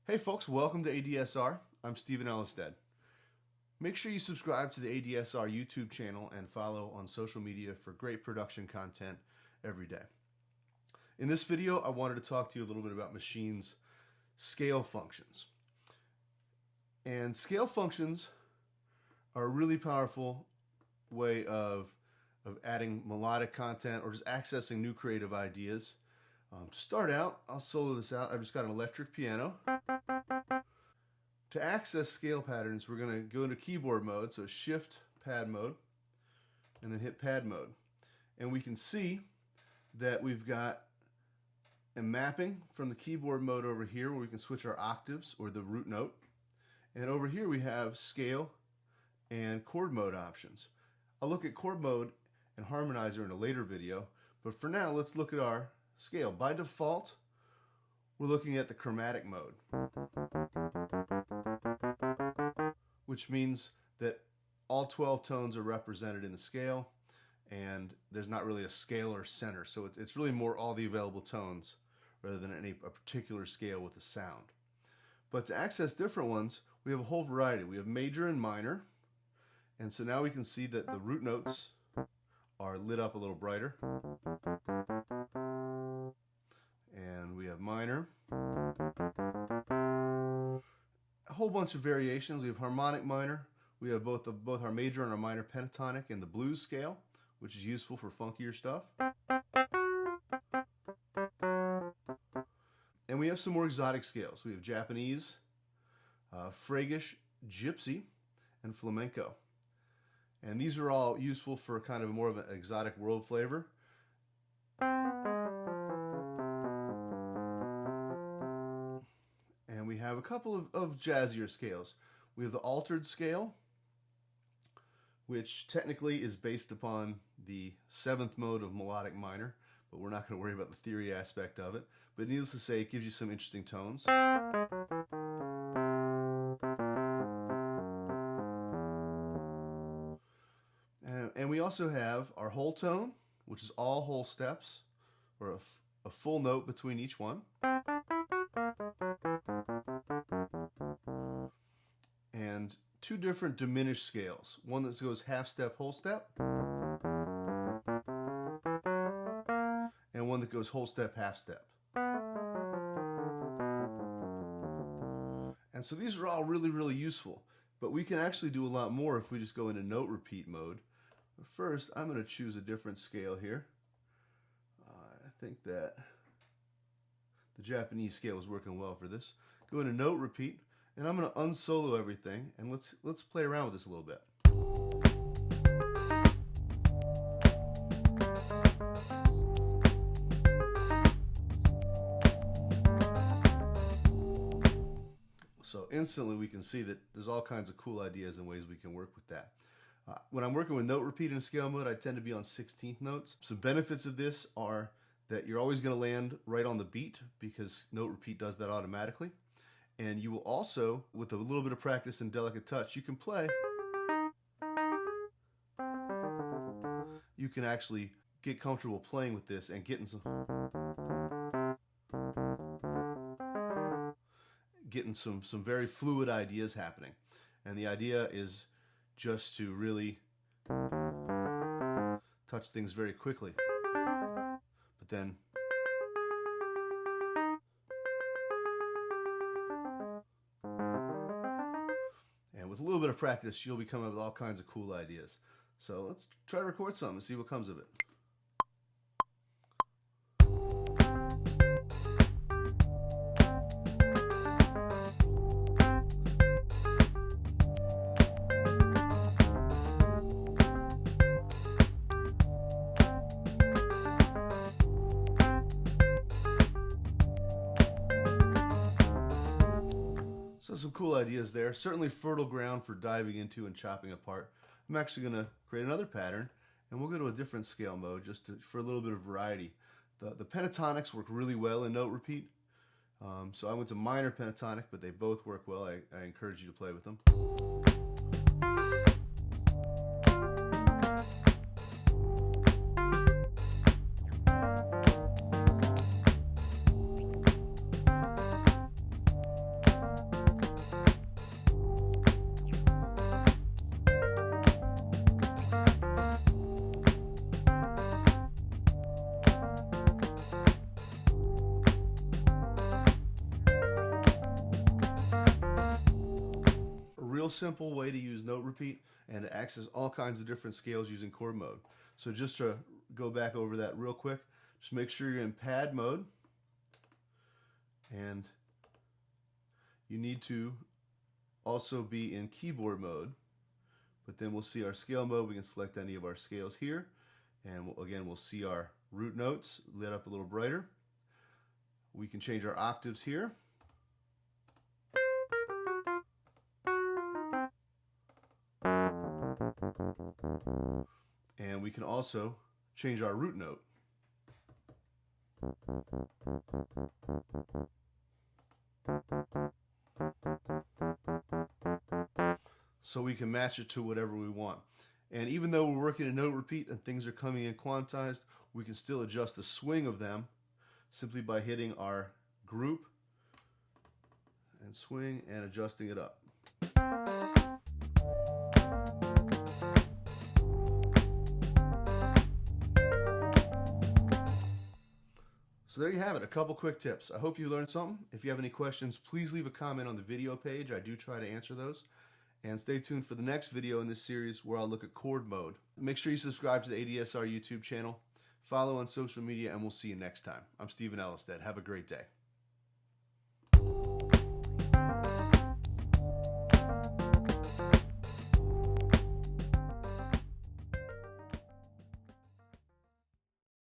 Hey folks, welcome to ADSR. I'm Stephen Ellisted. Make sure you subscribe to the ADSR YouTube channel and follow on social media for great production content every day. In this video, I wanted to talk to you a little bit about Machine's scale functions. And scale functions are a really powerful way of adding melodic content or just accessing new creative ideas. To start out, I'll solo this out. I've just got an electric piano. To access scale patterns, we're going to go into keyboard mode, so shift pad mode, and then hit pad mode. And we can see that we've got a mapping from the keyboard mode over here where we can switch our octaves or the root note. And over here we have scale and chord mode options. I'll look at chord mode and harmonizer in a later video, but for now let's look at our scale. By default, we're looking at the chromatic mode, which means that all 12 tones are represented in the scale and there's not really a scalar center, so it's really more all the available tones rather than a particular scale with a sound. But to access different ones, we have a whole variety. We have major and minor, and so now we can see that the root notes are lit up a little brighter. And we have minor. A whole bunch of variations. We have harmonic minor. We have both our major and our minor pentatonic in the blues scale, which is useful for funkier stuff. And we have some more exotic scales. We have Japanese, Fraigish, Gypsy, and Flamenco. And these are all useful for kind of more of an exotic world flavor. And we have a couple of jazzier scales. We have the altered scale, which technically is based upon the 7th mode of melodic minor, but we're not going to worry about the theory aspect of it. But needless to say, it gives you some interesting tones. And we also have our whole tone, which is all whole steps, or a full note between each one. And two different diminished scales. One that goes half step, whole step, and one that goes whole step, half step. And so these are all really, really useful. But we can actually do a lot more if we just go into note repeat mode. But first, I'm going to choose a different scale here. I think that the Japanese scale is working well for this. Go into note repeat, and I'm going to unsolo everything, and let's play around with this a little bit. So instantly we can see that there's all kinds of cool ideas and ways we can work with that. When I'm working with note repeat in scale mode, I tend to be on 16th notes. Some benefits of this are that you're always going to land right on the beat because note repeat does that automatically. And you will also, with a little bit of practice and delicate touch, you can play. You can actually get comfortable playing with this and getting some very fluid ideas happening. And the idea is just to really touch things very quickly. But then with a little bit of practice, you'll be coming up with all kinds of cool ideas. So let's try to record something and see what comes of it. So some cool ideas there. Certainly fertile ground for diving into and chopping apart. I'm actually going to create another pattern, and we'll go to a different scale mode just for a little bit of variety. The pentatonics work really well in note repeat. So I went to minor pentatonic, but they both work well. I encourage you to play with them. simple way to use note repeat, and it accesses all kinds of different scales using chord mode. So just to go back over that real quick, just make sure you're in pad mode, and you need to also be in keyboard mode. But then we'll see our scale mode. We can select any of our scales here, and again we'll see our root notes lit up a little brighter. We can change our octaves here. And we can also change our root note. So we can match it to whatever we want. And even though we're working in note repeat and things are coming in quantized, we can still adjust the swing of them simply by hitting our group and swing and adjusting it up. So there you have it, a couple quick tips. I hope you learned something. If you have any questions, please leave a comment on the video page. I do try to answer those. And stay tuned for the next video in this series where I'll look at chord mode. Make sure you subscribe to the ADSR YouTube channel, follow on social media, and we'll see you next time. I'm Stephen Ellisted. Have a great day.